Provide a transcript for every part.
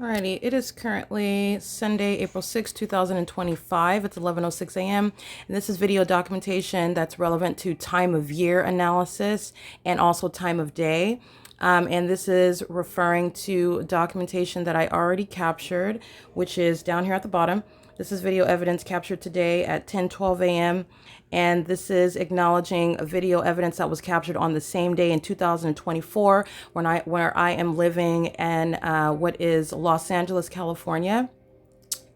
Alrighty, it is currently Sunday, April 6, 2025. It's 11:06 a.m. And this is video documentation that's relevant to time of year analysis and also time of day. And this is referring to documentation that I already captured, which is down here at the bottom. This is video evidence captured today at 10:12 a.m. And this is acknowledging a video evidence that was captured on the same day in 2024 where I am living in what is Los Angeles, California,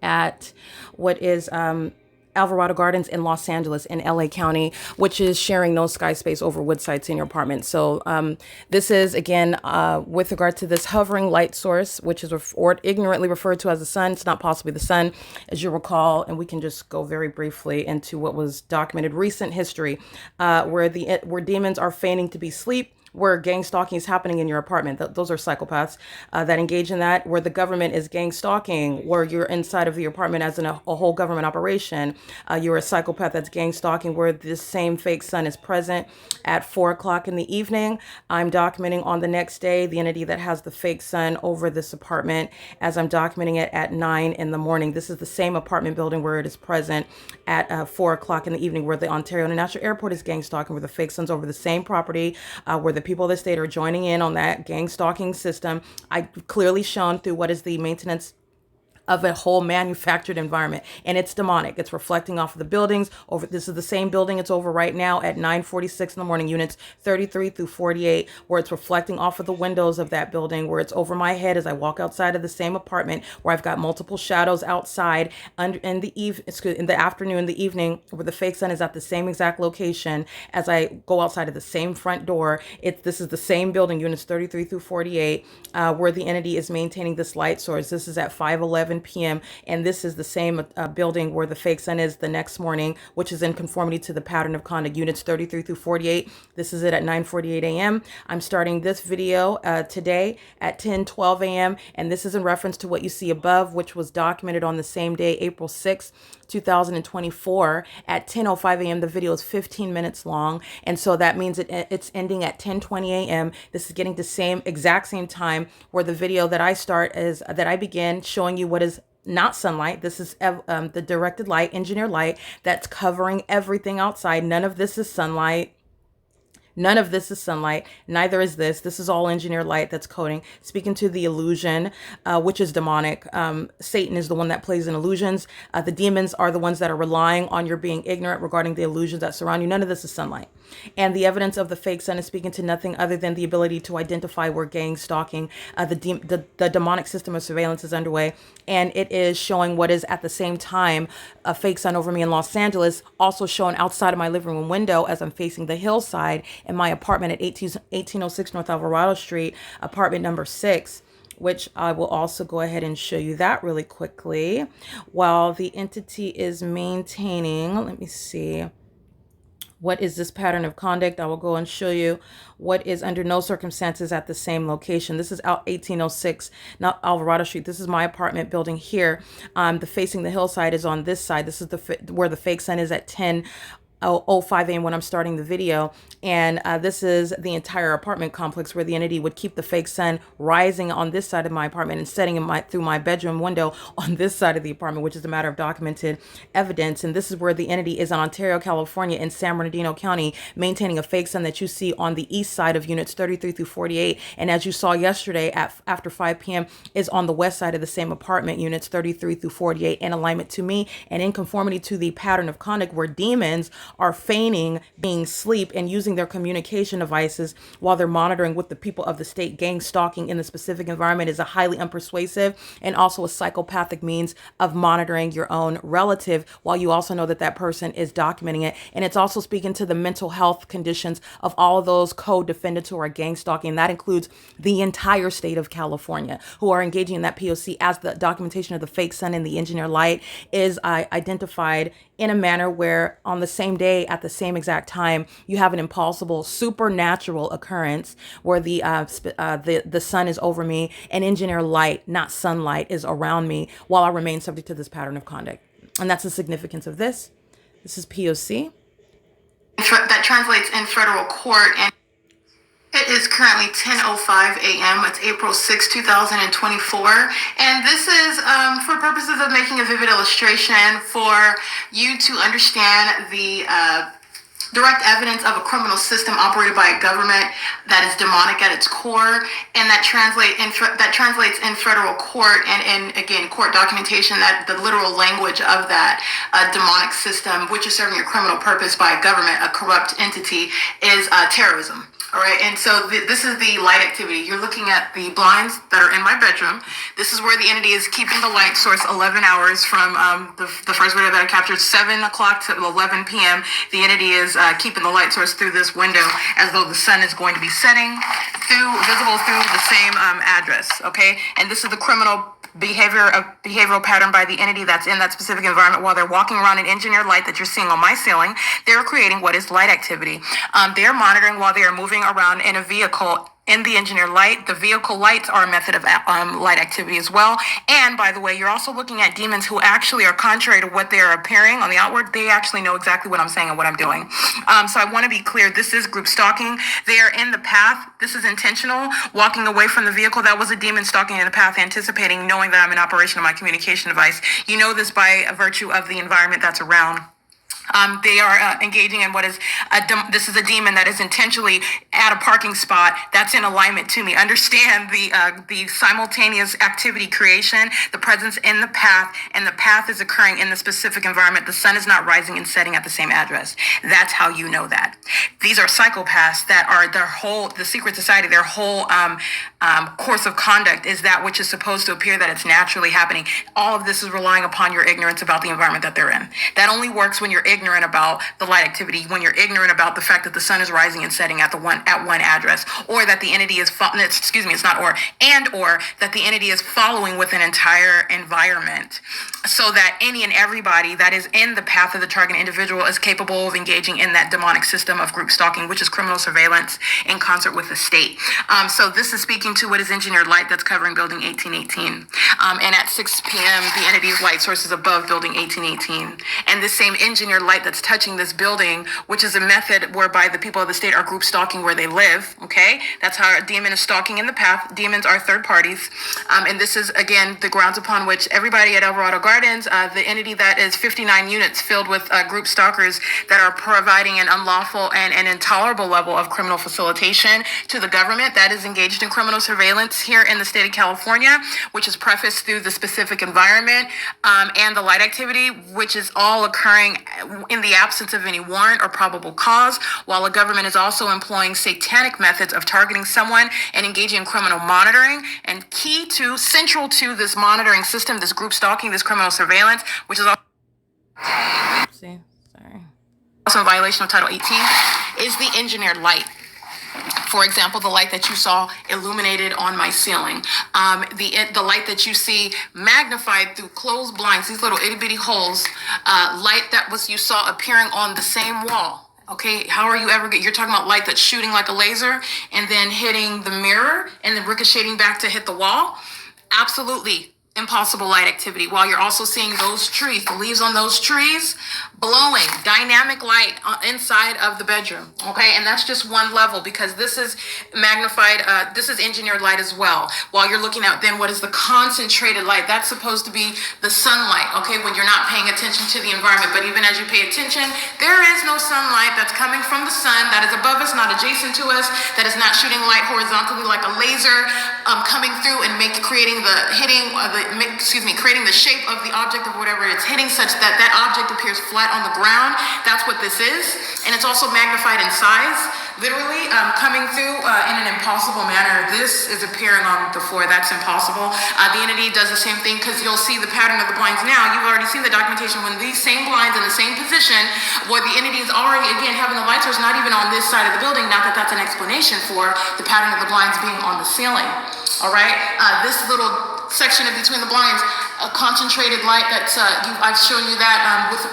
at what is Alvarado Gardens in Los Angeles in LA County, which is sharing no sky space over Woodsides in your apartment. So this is, again, with regard to this hovering light source, which is or ignorantly referred to as the sun. It's not possibly the sun, as you recall, and we can just go very briefly into what was documented recent history, where demons are feigning to be asleep, where gang stalking is happening in your apartment. Those are psychopaths that engage in that, where the government is gang stalking, where you're inside of your apartment as in a whole government operation. You're a psychopath that's gang stalking, where this same fake sun is present at 4 o'clock in the evening. I'm documenting on the next day the entity that has the fake sun over this apartment as I'm documenting it at 9 in the morning. This is the same apartment building where it is present at 4 o'clock in the evening, where the Ontario International Airport is gang stalking, where the fake sun's over the same property, where the people of the state are joining in on that gang stalking system. I clearly shown through what is the maintenance of a whole manufactured environment, and it's demonic. It's reflecting off of the buildings over. This is the same building it's over right now at 9:46 in the morning, units 33 through 48, where it's reflecting off of the windows of that building, where it's over my head as I walk outside of the same apartment, where I've got multiple shadows outside in the afternoon, the evening, where the fake sun is at the same exact location as I go outside of the same front door. This is the same building, units 33 through 48, where the entity is maintaining this light source. This is at 5:11 p.m. and this is the same building where the fake sun is the next morning, which is in conformity to the pattern of conduct, units 33 through 48. This is it at 9:48 a.m. I'm starting this video today at 10:12 a.m. and this is in reference to what you see above, which was documented on the same day, April 6th, 2024 at 10:05 a.m. The video is 15 minutes long, and so that means it's ending at 10:20 a.m. This is getting the exact same time where the video that I begin showing you what is not sunlight. This is the directed light, engineer light, that's covering everything outside. None of this is sunlight. None of this is sunlight. Neither is this. This is all engineered light that's coding, speaking to the illusion, which is demonic. Satan is the one that plays in illusions. The demons are the ones that are relying on your being ignorant regarding the illusions that surround you. None of this is sunlight. And the evidence of the fake sun is speaking to nothing other than the ability to identify where gang stalking, the demonic system of surveillance is underway. And it is showing what is at the same time a fake sun over me in Los Angeles, also shown outside of my living room window as I'm facing the hillside in my apartment at 1806 North Alvarado Street, apartment number 6, which I will also go ahead and show you that really quickly while the entity is maintaining. Let me see. What is this pattern of conduct? I will go and show you what is under no circumstances at the same location. This is out 1806, not Alvarado Street. This is my apartment building here. The facing the hillside is on this side. This is where the fake sun is at 10:05 a.m. when I'm starting the video. And this is the entire apartment complex where the entity would keep the fake sun rising on this side of my apartment and setting through my bedroom window on this side of the apartment, which is a matter of documented evidence. And this is where the entity is in Ontario, California, in San Bernardino County, maintaining a fake sun that you see on the east side of units 33 through 48. And as you saw yesterday after 5 p.m. is on the west side of the same apartment, units 33 through 48, in alignment to me and in conformity to the pattern of conduct where demons are feigning being asleep and using their communication devices while they're monitoring with the people of the state. Gang stalking in the specific environment is a highly unpersuasive and also a psychopathic means of monitoring your own relative, while you also know that that person is documenting it. And it's also speaking to the mental health conditions of all of those co-defendants who are gang stalking. That includes the entire state of California who are engaging in that P.O.C. as the documentation of the fake sun and the engineer light is identified in a manner where on the same day at the same exact time you have an impossible supernatural occurrence where the sun is over me and engineer light, not sunlight, is around me while I remain subject to this pattern of conduct. And that's the significance of this. This is P.O.C. that translates in federal court, and It is currently 10:05 a.m. It's April 6, 2024. And this is for purposes of making a vivid illustration for you to understand the direct evidence of a criminal system operated by a government that is demonic at its core, and that translates in federal court and in, again, court documentation, that the literal language of that demonic system, which is serving a criminal purpose by a government, a corrupt entity, is terrorism. All right, and so this is the light activity. You're looking at the blinds that are in my bedroom. This is where the entity is keeping the light source 11 hours from the first video that I captured, 7 o'clock to 11 p.m. The entity is keeping the light source through this window as though the sun is going to be setting, visible through the same address, okay? And this is the criminal behavioral pattern by the entity that's in that specific environment. While they're walking around an engineered light that you're seeing on my ceiling, they're creating what is light activity. They're monitoring while they are moving around in a vehicle in the engineered light. The vehicle lights are a method of light activity as well. And by the way, you're also looking at demons who actually are contrary to what they're appearing on the outward. They actually know exactly what I'm saying and what I'm doing. So I want to be clear. This is group stalking. They are in the path. This is intentional. Walking away from the vehicle. That was a demon stalking in the path, anticipating, knowing that I'm in operation of my communication device. You know this by virtue of the environment that's around. They are engaging in what is this is a demon that is intentionally at a parking spot that's in alignment to me. Understand the simultaneous activity creation, the presence in the path, and the path is occurring in the specific environment. The sun is not rising and setting at the same address. That's how you know that. These are psychopaths that are the secret society, their whole course of conduct is that which is supposed to appear that it's naturally happening. All of this is relying upon your ignorance about the environment that they're in. That only works when you're ignorant about the light activity, when you're ignorant about the fact that the sun is rising and setting at one address, or that the entity is or that the entity is following with an entire environment, so that any and everybody that is in the path of the target individual is capable of engaging in that demonic system of group stalking, which is criminal surveillance in concert with the state. So this is speaking to what is engineered light that's covering building 1818. And at 6 p.m., the entity's light source is above building 1818. And this same engineered light that's touching this building, which is a method whereby the people of the state are group stalking where they live, okay? That's how a demon is stalking in the path. Demons are third parties. And this is, again, the grounds upon which everybody at Eldorado Gardens, the entity that is 59 units filled with group stalkers that are providing an unlawful and an intolerable level of criminal facilitation to the government that is engaged in criminal surveillance here in the state of California, which is prefaced through the specific environment and the light activity, which is all occurring in the absence of any warrant or probable cause, while the government is also employing satanic methods of targeting someone and engaging in criminal monitoring. And central to this monitoring system, this group stalking, this criminal surveillance, which is also in violation of Title 18, is the engineered light. For example, the light that you saw illuminated on my ceiling, the light that you see magnified through closed blinds, these little itty bitty holes, light that you saw appearing on the same wall. Okay, how are you ever you're talking about light that's shooting like a laser and then hitting the mirror and then ricocheting back to hit the wall? Absolutely impossible light activity, while you're also seeing those trees, the leaves on those trees blowing dynamic light inside of the bedroom. Okay, and that's just one level, because this is magnified, this is engineered light as well. While you're looking at then what is the concentrated light, that's supposed to be the sunlight, okay, when you're not paying attention to the environment. But even as you pay attention, there is no sunlight that's coming from the sun that is above us, not adjacent to us, that is not shooting light horizontally like a laser, coming through and creating the shape of the object of whatever it's hitting, such that that object appears flat on the ground. That's what this is. And it's also magnified in size, literally coming through in an impossible manner. This is appearing on the floor. That's impossible. The entity does the same thing, because you'll see the pattern of the blinds now. You've already seen the documentation when these same blinds in the same position, where the entity is already, again, having the light source not even on this side of the building. Not that that's an explanation for the pattern of the blinds being on the ceiling. All right, this little section in between the blinds a concentrated light that I've shown you that,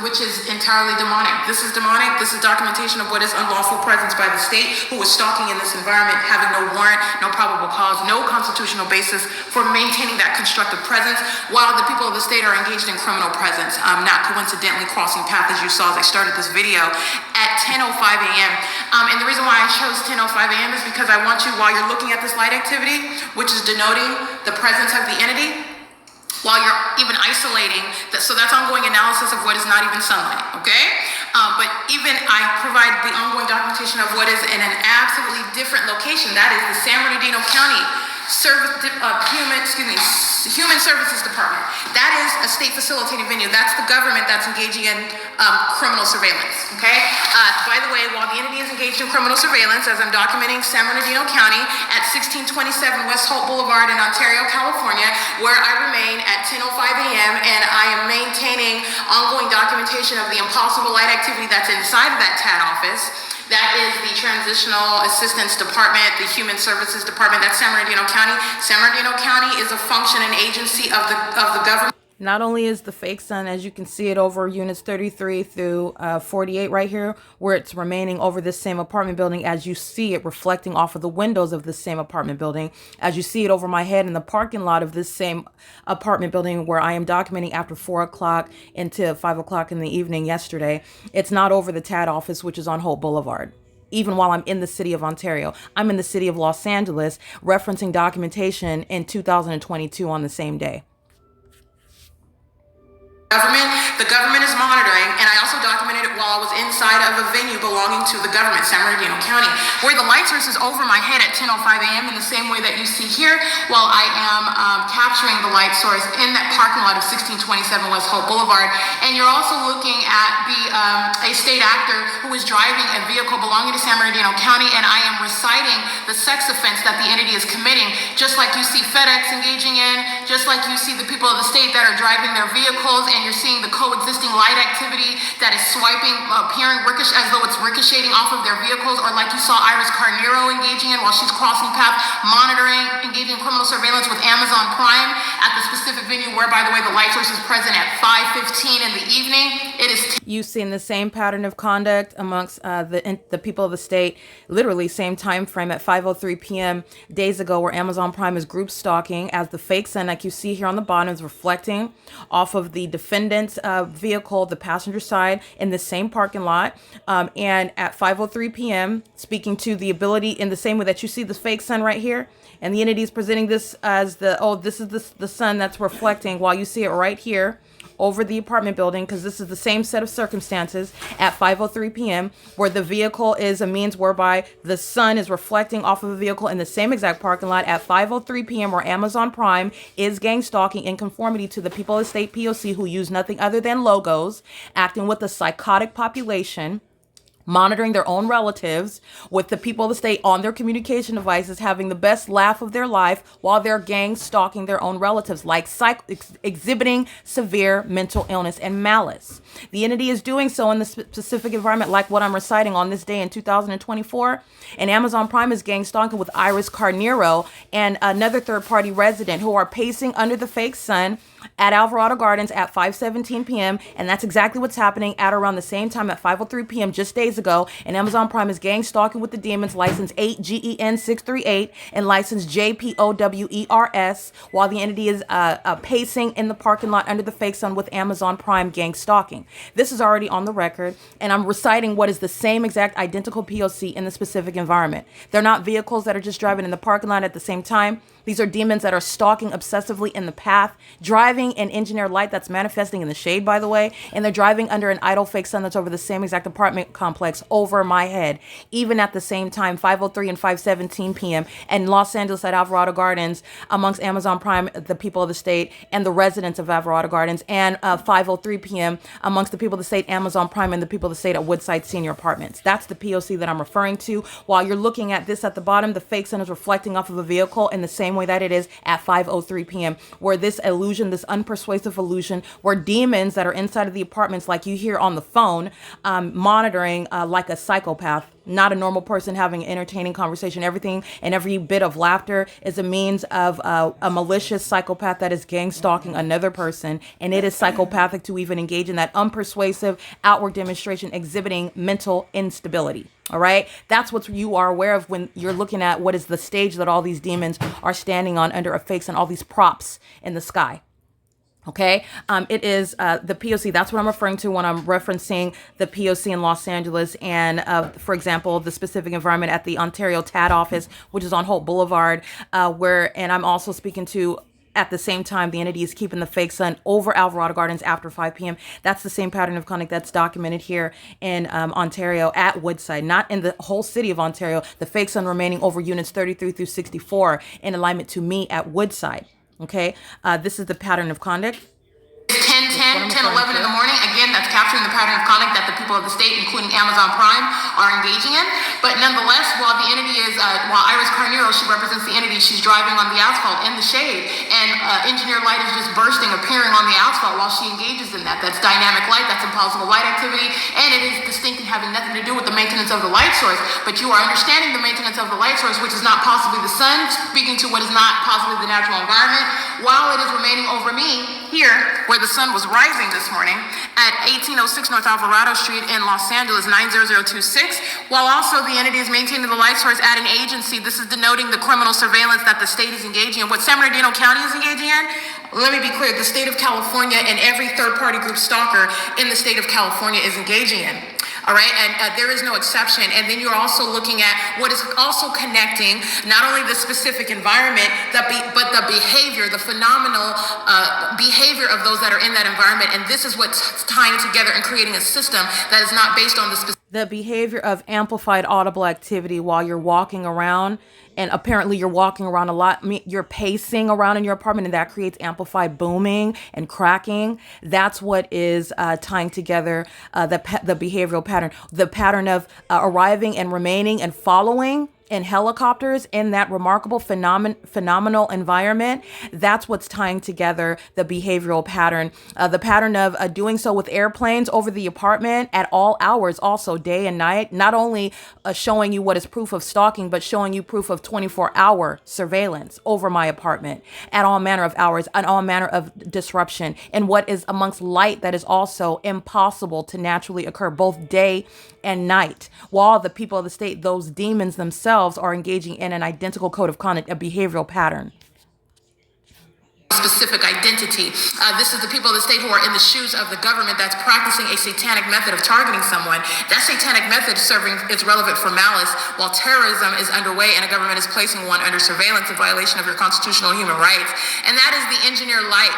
which is entirely demonic. This is demonic. This is documentation of what is unlawful presence by the state, who was stalking in this environment, having no warrant, no probable cause, no constitutional basis for maintaining that constructive presence, while the people of the state are engaged in criminal presence, not coincidentally crossing paths, as you saw as I started this video, at 10:05 a.m. And the reason why I chose 10:05 a.m. is because I want you, while you're looking at this light activity, which is denoting the presence of the entity, while you're even isolating, so that's ongoing analysis of what is not even sunlight, okay? But even I provide the ongoing documentation of what is in an absolutely different location. That is the San Bernardino County Human Services Department. That is a state facilitating venue. That's the government that's engaging in criminal surveillance, okay? By the way, while the entity is engaged in criminal surveillance, as I'm documenting San Bernardino County at 1627 West Holt Boulevard in Ontario, California, where I remain at 10:05 a.m. and I am maintaining ongoing documentation of the impossible light activity that's inside of that TAD office. That is the Transitional Assistance Department, the Human Services Department. That's San Bernardino County. San Bernardino County is a function and agency of the government. Not only is the fake sun, as you can see it over units 33 through 48 right here, where it's remaining over this same apartment building, as you see it reflecting off of the windows of this same apartment building, as you see it over my head in the parking lot of this same apartment building where I am documenting after 4 o'clock into 5 o'clock in the evening yesterday. It's not over the TAD office, which is on Holt Boulevard. Even while I'm in the city of Ontario, I'm in the city of Los Angeles, referencing documentation in 2022 on the same day. The government is monitoring, and I also documented it while I was inside of a venue belonging to the government, San Bernardino County, where the light source is over my head at 10:05 a.m. in the same way that you see here, while I am capturing the light source in that parking lot of 1627 West Holt Boulevard. And you're also looking at a state actor who is driving a vehicle belonging to San Bernardino County, and I am reciting the sex offense that the entity is committing, just like you see FedEx engaging in, just like you see the people of the state that are driving their vehicles, and you're seeing the coexisting light activity that is swiping, appearing as though it's ricocheting off of their vehicles, or like you saw Iris Carnero engaging in while she's crossing paths, monitoring, engaging in criminal surveillance with Amazon Prime at the specific venue where, by the way, the light source is present at 5:15 in the evening. It is you've seen the same pattern of conduct amongst the people of the state, literally same time frame at 5:03 p.m. days ago, where Amazon Prime is group stalking, as the fake sun, like you see here on the bottom, is reflecting off of the defendant's vehicle, the passenger side, in the same parking lot, and at 5:03 p.m. speaking to the ability in the same way that you see the fake sun right here, and the entity is presenting this as this is the sun that's reflecting, while you see it right here over the apartment building, because this is the same set of circumstances at 5:03 p.m. where the vehicle is a means whereby the sun is reflecting off of a vehicle in the same exact parking lot at 5:03 p.m. where Amazon Prime is gang stalking in conformity to the people of the state P.O.C. who use nothing other than logos, acting with a psychotic population, monitoring their own relatives, with the people of the state on their communication devices having the best laugh of their life while they're gang stalking their own relatives, like exhibiting severe mental illness and malice. The entity is doing so in the specific environment like what I'm reciting on this day in 2024. And Amazon Prime is gang stalking with Iris Carnero and another third-party resident who are pacing under the fake sun at Alvarado Gardens at 5:17 p.m. And that's exactly what's happening at around the same time at 5:03 p.m. just days ago. And Amazon Prime is gang stalking with the demons, license 8GEN638 and license JPOWERS, while the entity is pacing in the parking lot under the fake sun with Amazon Prime gang stalking. This is already on the record, and I'm reciting what is the same exact identical POC in the specific environment. They're not vehicles that are just driving in the parking lot at the same time. These are demons that are stalking obsessively in the path, driving an engineered light that's manifesting in the shade, by the way, and they're driving under an idle fake sun that's over the same exact apartment complex over my head, even at the same time, 5:03 and 5:17 p.m. in Los Angeles at Alvarado Gardens, amongst Amazon Prime, the people of the state, and the residents of Alvarado Gardens, and 5:03 p.m. amongst the people of the state, Amazon Prime, and the people of the state at Woodside Senior Apartments. That's the POC that I'm referring to. While you're looking at this at the bottom, the fake sun is reflecting off of a vehicle in the same way that it is at 5:03 p.m., where this illusion, this unpersuasive illusion, where demons that are inside of the apartments, like you hear on the phone, monitoring like a psychopath, not a normal person having an entertaining conversation. Everything and every bit of laughter is a means of a malicious psychopath that is gang stalking another person, and it is psychopathic to even engage in that unpersuasive outward demonstration exhibiting mental instability. All right, that's what you are aware of when you're looking at what is the stage that all these demons are standing on under a fake sun, all these props in the sky. Okay, it is the P.O.C. That's what I'm referring to when I'm referencing the P.O.C. in Los Angeles and, for example, the specific environment at the Ontario TAD office, which is on Hope Boulevard, and I'm also speaking to, at the same time, the entity is keeping the fake sun over Alvarado Gardens after 5 p.m. That's the same pattern of conduct that's documented here in Ontario at Woodside, not in the whole city of Ontario. The fake sun remaining over units 33 through 64 in alignment to me at Woodside. Okay, this is the pattern of conduct. 10, 11 in the morning. Again, that's capturing the pattern of conduct that the people of the state, including Amazon Prime, are engaging in. But nonetheless, while the entity is, while Iris Carnero, she represents the entity, she's driving on the asphalt in the shade, and engineer light is just bursting, appearing on the asphalt while she engages in that. That's dynamic light, that's impossible light activity, and it is distinct and having nothing to do with the maintenance of the light source. But you are understanding the maintenance of the light source, which is not possibly the sun, speaking to what is not possibly the natural environment, while it is remaining over me here, where the sun was rising this morning at 1806 North Alvarado Street in Los Angeles, 90026, while also the entity is maintaining the light source at an agency. This is denoting the criminal surveillance that the state is engaging in. What San Bernardino County is engaging in, let me be clear, the state of California and every third-party group stalker in the state of California is engaging in. All right, and there is no exception. And then you're also looking at what is also connecting not only the specific environment, but the behavior, the phenomenal behavior of those that are in that environment. And this is what's tying together and creating a system that is not based on the specific. The behavior of amplified audible activity while you're walking around, and apparently you're walking around a lot. You're pacing around in your apartment, and that creates amplified booming and cracking. That's what is tying together the behavioral pattern. The pattern of arriving and remaining and following in helicopters in that remarkable phenomenal environment. That's what's tying together the behavioral pattern. The pattern of doing so with airplanes over the apartment at all hours, also day and night, not only showing you what is proof of stalking, but showing you proof of 24-hour surveillance over my apartment at all manner of hours and all manner of disruption and what is amongst light that is also impossible to naturally occur both day and night, while the people of the state, those demons themselves, are engaging in an identical code of conduct, a behavioral pattern. Specific identity. This is the people of the state who are in the shoes of the government that's practicing a satanic method of targeting someone. That satanic method is relevant for malice, while terrorism is underway and a government is placing one under surveillance in violation of your constitutional human rights. And that is the engineer light.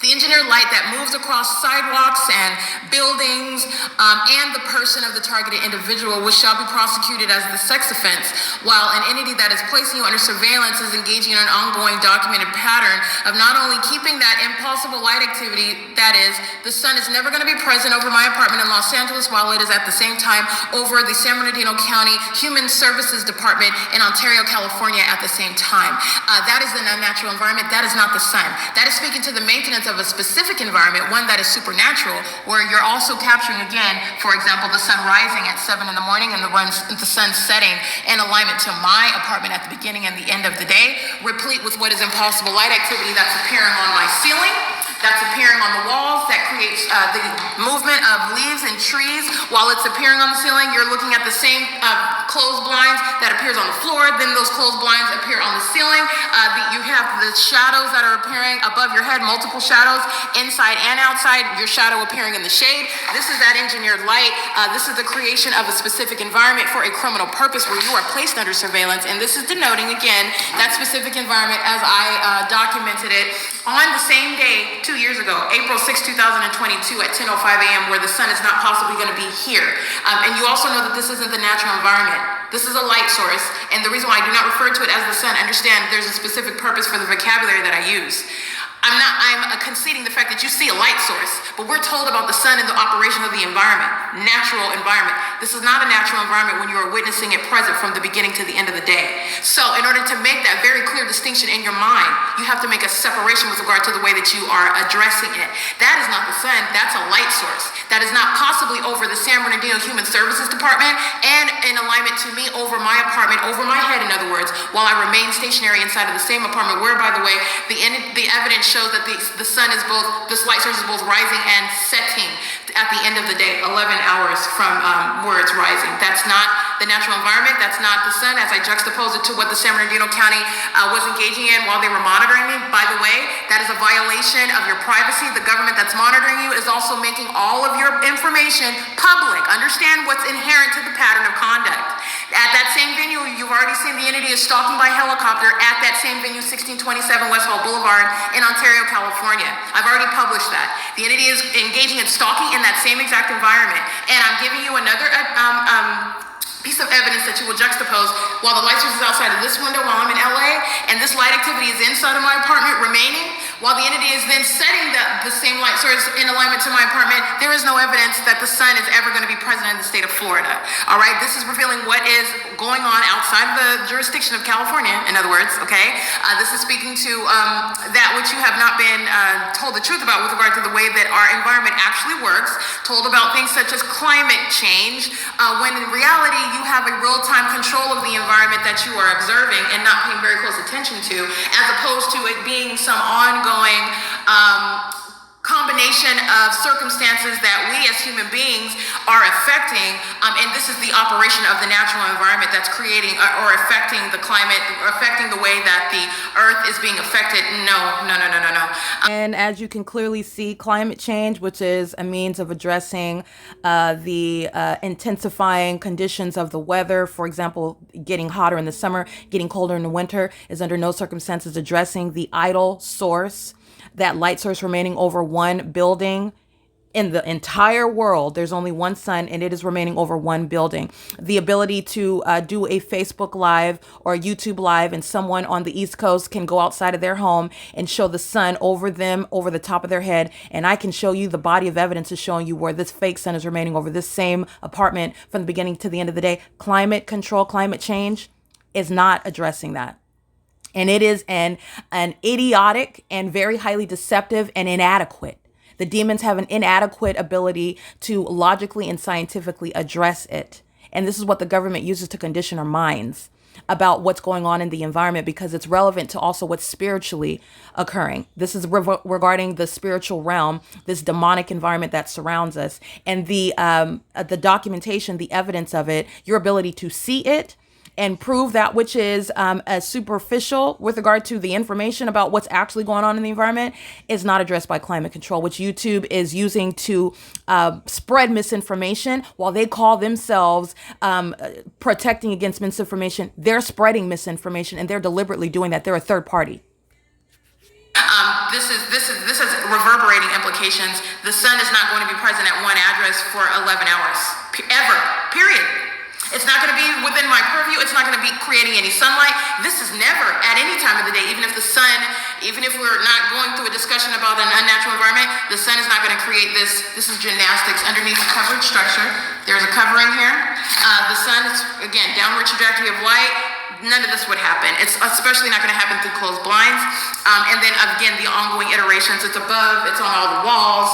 The engineered light that moves across sidewalks and buildings, and the person of the targeted individual, which shall be prosecuted as the sex offense, while an entity that is placing you under surveillance is engaging in an ongoing documented pattern of not only keeping that impossible light activity, that is, the sun is never going to be present over my apartment in Los Angeles, while it is at the same time over the San Bernardino County Human Services Department in Ontario, California at the same time. That is the unnatural environment. That is not the sun. That is speaking to the maintenance of a specific environment, one that is supernatural, where you're also capturing, again, for example, the sun rising at 7 in the morning and the sun setting in alignment to my apartment at the beginning and the end of the day, replete with what is impossible light activity that's appearing on my ceiling, that's appearing on the walls, that creates the movement of leaves and trees. While it's appearing on the ceiling, you're looking at the same closed blinds that appears on the floor, then those closed blinds appear on the ceiling. You have the shadows that are appearing above your head, multiple shadows, inside and outside, your shadow appearing in the shade. This is that engineered light. This is the creation of a specific environment for a criminal purpose where you are placed under surveillance. And this is denoting, again, that specific environment as I documented it on the same day 2 years ago, April 6, 2022 at 10:05 a.m., where the sun is not possibly going to be here. And you also know that this isn't the natural environment. This is a light source, and the reason why I do not refer to it as the sun, understand there's a specific purpose for the vocabulary that I use. I'm not I'm conceding the fact that you see a light source, but we're told about the sun and the operation of the environment, natural environment. This is not a natural environment when you are witnessing it present from the beginning to the end of the day. So in order to make that very clear distinction in your mind, you have to make a separation with regard to the way that you are addressing it. That is not the sun, that's a light source. That is not possibly over the San Bernardino Human Services Department and in alignment to me over my apartment, over my head, in other words, while I remain stationary inside of the same apartment where, by the way, the evidence shows that the sun is both, this light source is both rising and setting at the end of the day, 11 hours from where it's rising. That's not the natural environment. That's not the sun, as I juxtapose it to what the San Bernardino County was engaging in while they were monitoring me. By the way, that is a violation of your privacy. The government that's monitoring you is also making all of your information public. Understand what's inherent to the pattern of conduct. At that same venue, you've already seen the entity is stalking by helicopter at that same venue, 1627 West Hall Boulevard in Ontario, California. I've already published that. The entity is engaging in stalking in that same exact environment. And I'm giving you another piece of evidence that you will juxtapose while the light source is outside of this window while I'm in LA, and this light activity is inside of my apartment remaining, while the entity is then setting the same light source in alignment to my apartment. There is no evidence that the sun is ever going to be present in the state of Florida. All right, this is revealing what is going on outside the jurisdiction of California, in other words, okay? This is speaking to that which you have not been told the truth about with regard to the way that our environment actually works, told about things such as climate change, when in reality you have a real-time control of the environment that you are observing and not paying very close attention to, as opposed to it being some ongoing combination of circumstances that we as human beings are affecting, and this is the operation of the natural environment that's creating or affecting the climate, or affecting the way that the earth is being affected. No. And as you can clearly see, climate change, which is a means of addressing the intensifying conditions of the weather, for example, getting hotter in the summer, getting colder in the winter, is under no circumstances addressing the idle source, that light source remaining over one building. In the entire world, there's only one sun, and it is remaining over one building. The ability to do a Facebook Live or a YouTube Live, and someone on the East Coast can go outside of their home and show the sun over them, over the top of their head, and I can show you the body of evidence is showing you where this fake sun is remaining over this same apartment from the beginning to the end of the day. Climate control, climate change is not addressing that. And it is an idiotic and very highly deceptive and inadequate. The demons have an inadequate ability to logically and scientifically address it. And this is what the government uses to condition our minds about what's going on in the environment, because it's relevant to also what's spiritually occurring. This is regarding the spiritual realm, this demonic environment that surrounds us, and the documentation, the evidence of it, your ability to see it and prove that which is as superficial with regard to the information about what's actually going on in the environment is not addressed by climate control, which YouTube is using to spread misinformation while they call themselves protecting against misinformation. They're spreading misinformation, and they're deliberately doing that. They're a third party. This has reverberating implications. The sun is not going to be present at one address for 11 hours, ever, period. It's not going to be within my purview. It's not going to be creating any sunlight. This is never at any time of the day, even if the sun, even if we're not going through a discussion about an unnatural environment, the sun is not going to create this. This is gymnastics underneath the covered structure. There's a covering here. The sun is, again, downward trajectory of light. None of this would happen. It's especially not going to happen through closed blinds. And then again, the ongoing iterations. It's above. It's on all the walls.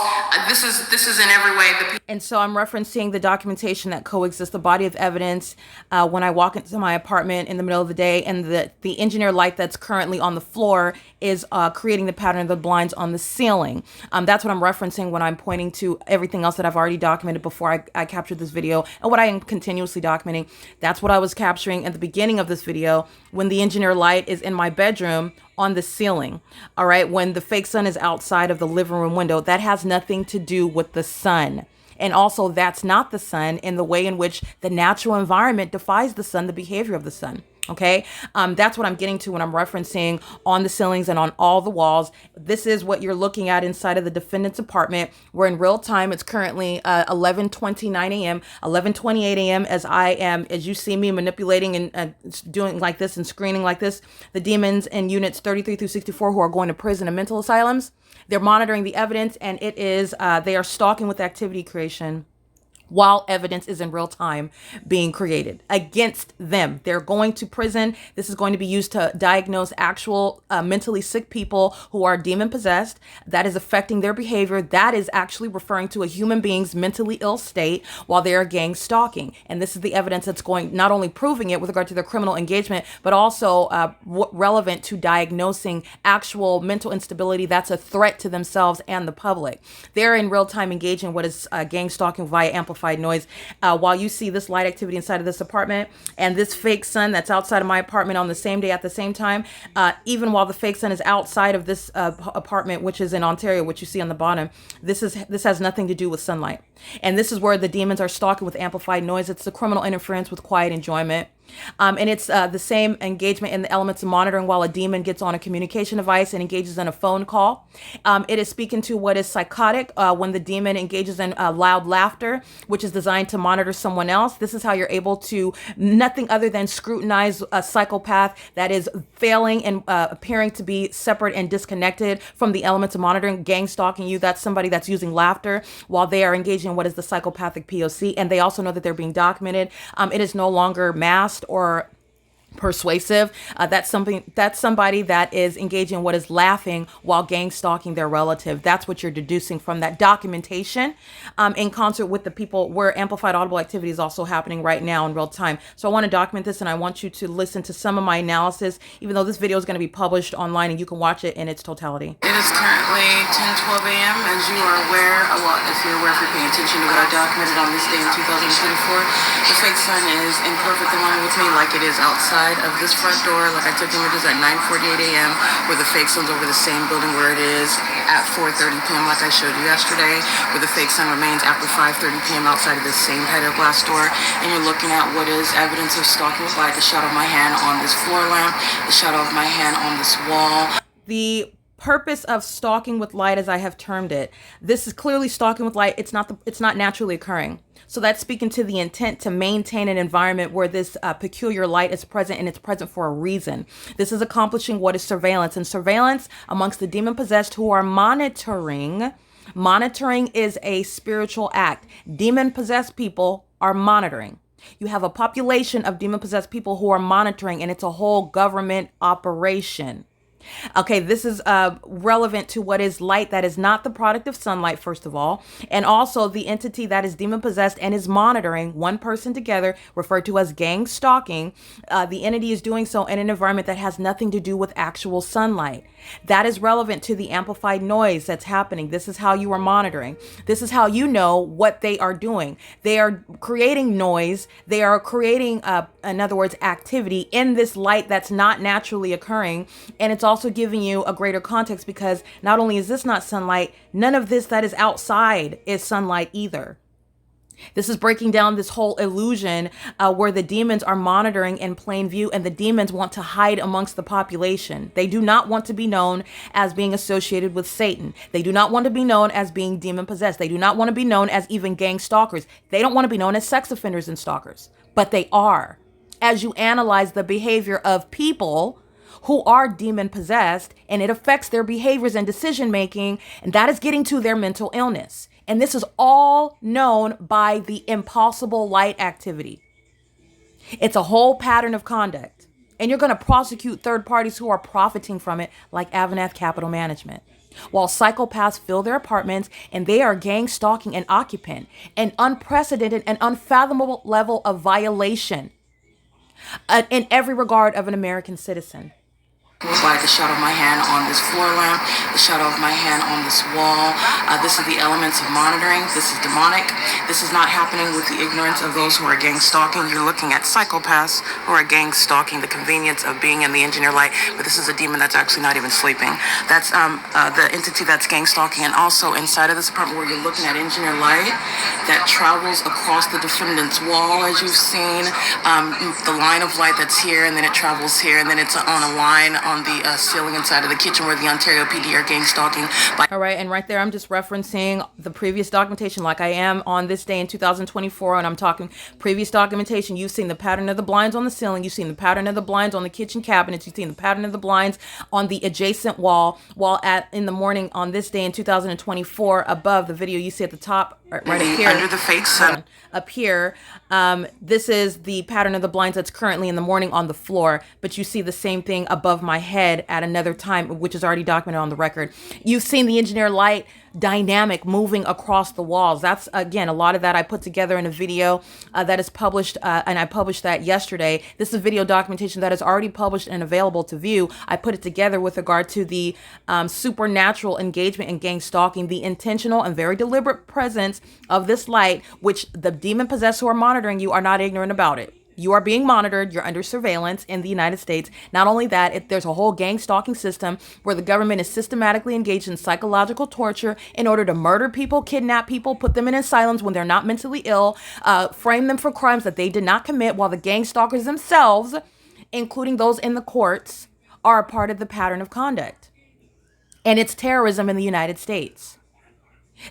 This is in every way. And so I'm referencing the documentation that coexists, the body of evidence, when I walk into my apartment in the middle of the day, and the engineer light that's currently on the floor is creating the pattern of the blinds on the ceiling. That's what I'm referencing when I'm pointing to everything else that I've already documented before I captured this video, and what I am continuously documenting. That's what I was capturing at the beginning of this video when the engineer light is in my bedroom on the ceiling. All right, when the fake sun is outside of the living room window, that has nothing to do with the sun. And also, that's not the sun in the way in which the natural environment defies the sun, the behavior of the sun. Okay, that's what I'm getting to when I'm referencing on the ceilings and on all the walls. This is what you're looking at inside of the defendant's apartment. We're in real time. It's currently 11:29 a.m., 11:28 a.m. As you see me manipulating and doing like this and screening like this, the demons in units 33 through 64 who are going to prison and mental asylums, they're monitoring the evidence, and it is they are stalking with activity creation while evidence is in real time being created against them. They're going to prison. This is going to be used to diagnose actual mentally sick people who are demon possessed. That is affecting their behavior. That is actually referring to a human being's mentally ill state while they are gang stalking. And this is the evidence that's going, not only proving it with regard to their criminal engagement, but also relevant to diagnosing actual mental instability that's a threat to themselves and the public. They're in real time engaging what is gang stalking via amplified noise. While you see this light activity inside of this apartment and this fake sun that's outside of my apartment on the same day at the same time, even while the fake sun is outside of this apartment, which is in Ontario, which you see on the bottom, this has nothing to do with sunlight. And this is where the demons are stalking with amplified noise. It's the criminal interference with quiet enjoyment. And it's the same engagement in the elements of monitoring while a demon gets on a communication device and engages in a phone call. It is speaking to what is psychotic when the demon engages in loud laughter, which is designed to monitor someone else. This is how you're able to nothing other than scrutinize a psychopath that is failing and appearing to be separate and disconnected from the elements of monitoring. Gang stalking you, that's somebody that's using laughter while they are engaging in what is the psychopathic POC. And they also know that they're being documented. It is no longer masked or persuasive. That's somebody that is engaging in what is laughing while gang stalking their relative. That's what you're deducing from that documentation in concert with the people where amplified audible activity is also happening right now in real time. So I want to document this, and I want you to listen to some of my analysis, even though this video is going to be published online and you can watch it in its totality. It is currently 10:12 a.m. As you are aware, if you're paying attention to what I documented on this day in 2024, the fake sun is in perfect alignment with me, like it is outside of this front door. Like I took images at 9:48 a.m. where the fake sun's over the same building where it is at 4:30 p.m. like I showed you yesterday, where the fake sun remains after 5:30 p.m. outside of this same header glass door. And you're looking at what is evidence of stalking with light, the shadow of my hand on this floor lamp, the shadow of my hand on this wall. The purpose of stalking with light, as I have termed it, this is clearly stalking with light. It's not naturally occurring. So that's speaking to the intent to maintain an environment where this peculiar light is present, and it's present for a reason. This is accomplishing what is surveillance, and surveillance amongst the demon possessed who are monitoring. Monitoring is a spiritual act. Demon possessed people are monitoring. You have a population of demon possessed people who are monitoring, and it's a whole government operation. Okay, this is relevant to what is light that is not the product of sunlight, first of all, and also the entity that is demon possessed and is monitoring one person together, referred to as gang stalking. The entity is doing so in an environment that has nothing to do with actual sunlight. That is relevant to the amplified noise that's happening. This is how you are monitoring. This is how you know what they are doing. They are creating noise. They are creating, in other words, activity in this light that's not naturally occurring. And it's also giving you a greater context, because not only is this not sunlight, none of this that is outside is sunlight either. This is breaking down this whole illusion where the demons are monitoring in plain view, and the demons want to hide amongst the population. They do not want to be known as being associated with Satan. They do not want to be known as being demon possessed. They do not want to be known as even gang stalkers. They don't want to be known as sex offenders and stalkers, but they are. As you analyze the behavior of people who are demon possessed, and it affects their behaviors and decision making, and that is getting to their mental illness. And this is all known by the impossible light activity. It's a whole pattern of conduct. And you're going to prosecute third parties who are profiting from it, like AVANATH Capital Management. While psychopaths fill their apartments and they are gang stalking an occupant, an unprecedented and unfathomable level of violation in every regard of an American citizen. By the shadow of my hand on this floor lamp, the shadow of my hand on this wall. This is the elements of monitoring. This is demonic. This is not happening with the ignorance of those who are gang stalking. You're looking at psychopaths who are gang stalking, the convenience of being in the engineer light, but this is a demon that's actually not even sleeping. That's the entity that's gang stalking, and also inside of this apartment where you're looking at engineer light that travels across the defendant's wall, as you've seen, the line of light that's here, and then it travels here, and then it's on a line on the ceiling inside of the kitchen where the Ontario PD are gang stalking. All right, and right there, I'm just referencing the previous documentation like I am on this day in 2024, and I'm talking previous documentation. You've seen the pattern of the blinds on the ceiling. You've seen the pattern of the blinds on the kitchen cabinets. You've seen the pattern of the blinds on the adjacent wall, while in the morning on this day in 2024, above the video you see at the top, right up here. Under the fake sun. Up here, this is the pattern of the blinds that's currently in the morning on the floor, but you see the same thing above my head at another time, which is already documented on the record. You've seen the engineer light dynamic moving across the walls. That's, again, a lot of that I put together in a video that is published, and I published that yesterday. This is video documentation that is already published and available to view. I put it together with regard to the supernatural engagement in gang stalking, the intentional and very deliberate presence of this light, which the demon possessed who are monitoring you are not ignorant about it. You are being monitored. You're under surveillance in the United States. Not only that, there's a whole gang stalking system where the government is systematically engaged in psychological torture in order to murder people, kidnap people, put them in asylums when they're not mentally ill, frame them for crimes that they did not commit, while the gang stalkers themselves, including those in the courts, are a part of the pattern of conduct. And it's terrorism in the United States.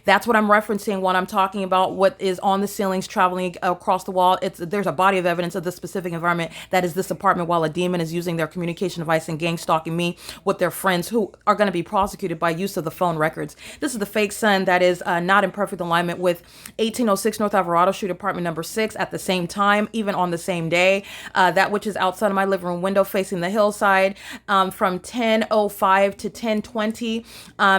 That's what I'm referencing when I'm talking about what is on the ceilings traveling across the wall. There's a body of evidence of this specific environment that is this apartment, while a demon is using their communication device and gang stalking me with their friends who are going to be prosecuted by use of the phone records. This is the fake sun that is not in perfect alignment with 1806 North Alvarado Street, apartment number 6 at the same time, even on the same day. That which is outside of my living room window facing the hillside from 10:05 to 10:20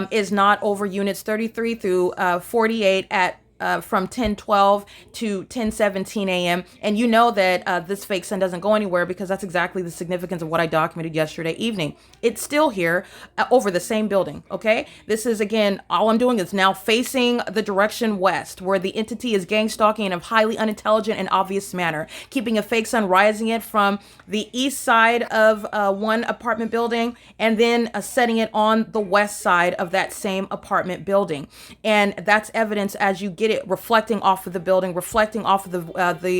is not over units 33 through 48 at from 10:12 to 10:17 a.m. And you know that this fake sun doesn't go anywhere, because that's exactly the significance of what I documented yesterday evening. It's still here over the same building. Okay, this is, again, all I'm doing is now facing the direction west, where the entity is gang stalking in a highly unintelligent and obvious manner, keeping a fake sun, rising it from the east side of one apartment building, and then setting it on the west side of that same apartment building. And that's evidence as you get it reflecting off of the building, reflecting off of the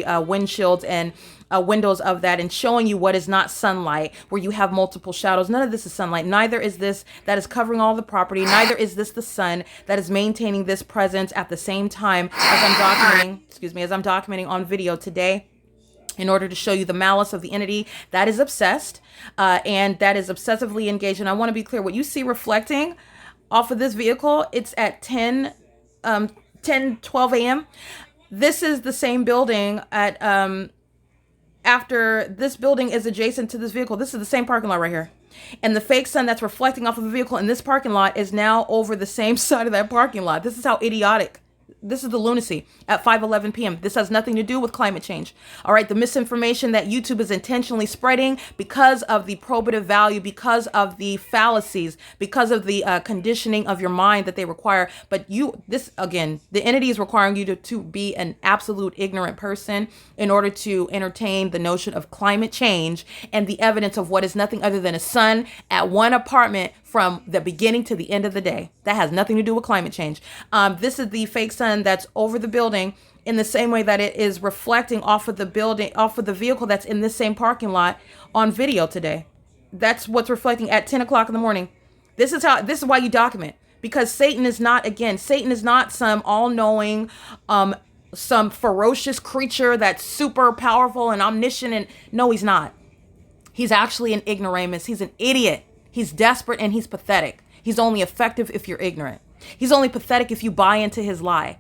windshields and windows of that, and showing you what is not sunlight, where you have multiple shadows. None of this is sunlight. Neither is this that is covering all the property. Neither is this the sun that is maintaining this presence at the same time as I'm documenting on video today, in order to show you the malice of the entity that is obsessed and that is obsessively engaged. And I want to be clear, what you see reflecting off of this vehicle, it's at 10:12 a.m. This is the same building at after this building is adjacent to this vehicle. This is the same parking lot right here. And the fake sun that's reflecting off of the vehicle in this parking lot is now over the same side of that parking lot. This is how idiotic. This is the lunacy at 5:11 p.m. This has nothing to do with climate change. All right, the misinformation that YouTube is intentionally spreading because of the probative value, because of the fallacies, because of the conditioning of your mind that they require. But the entity is requiring you to be an absolute ignorant person in order to entertain the notion of climate change and the evidence of what is nothing other than a sun at one apartment from the beginning to the end of the day. That has nothing to do with climate change. This is the fake sun that's over the building, in the same way that it is reflecting off of the building, off of the vehicle that's in this same parking lot on video today. That's what's reflecting at 10 o'clock in the morning. This is why you document, because Satan is not some all-knowing, some ferocious creature that's super powerful and omniscient. And no, he's not. He's actually an ignoramus. He's an idiot. He's desperate and he's pathetic. He's only effective if you're ignorant. He's only pathetic if you buy into his lie.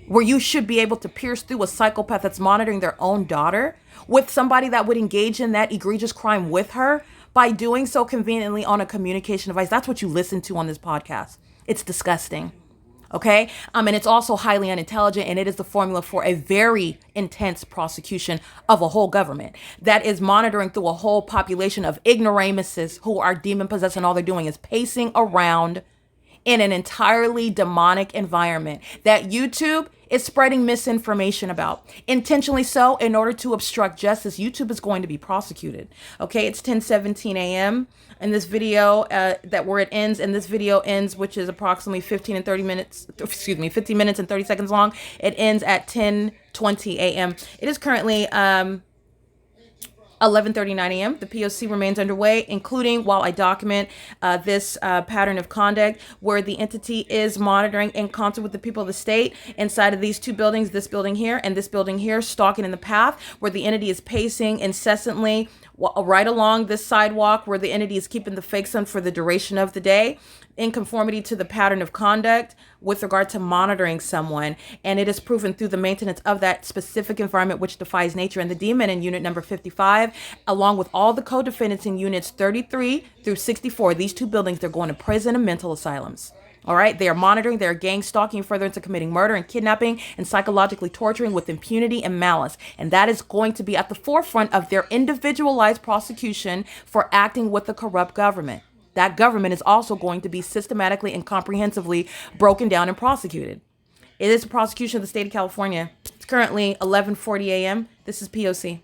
Where you should be able to pierce through a psychopath that's monitoring their own daughter with somebody that would engage in that egregious crime with her by doing so conveniently on a communication device. That's what you listen to on this podcast. It's disgusting. Okay. And it's also highly unintelligent, and it is the formula for a very intense prosecution of a whole government that is monitoring through a whole population of ignoramuses who are demon possessed, and all they're doing is pacing around in an entirely demonic environment that YouTube is spreading misinformation about, intentionally so, in order to obstruct justice. YouTube is going to be prosecuted. Okay, it's 10:17 a.m. in this video that where it ends, and this video ends, which is approximately 15 minutes and 30 seconds long. It ends at 10:20 a.m. It is currently 11:39 a.m. The P.O.C. remains underway, including while I document this pattern of conduct where the entity is monitoring in concert with the people of the state inside of these two buildings, this building here and this building here, stalking in the path where the entity is pacing incessantly right along this sidewalk where the entity is keeping the fake sun for the duration of the day, in conformity to the pattern of conduct with regard to monitoring someone. And it is proven through the maintenance of that specific environment which defies nature. And the demon in unit number 55, along with all the co-defendants in units 33 through 64, these two buildings, they're going to prison and mental asylums. All right. They are monitoring, they are gang stalking further into committing murder and kidnapping and psychologically torturing with impunity and malice. And that is going to be at the forefront of their individualized prosecution for acting with the corrupt government. That government is also going to be systematically and comprehensively broken down and prosecuted. It is a prosecution of the state of California. It's currently 11:40 a.m. This is P.O.C.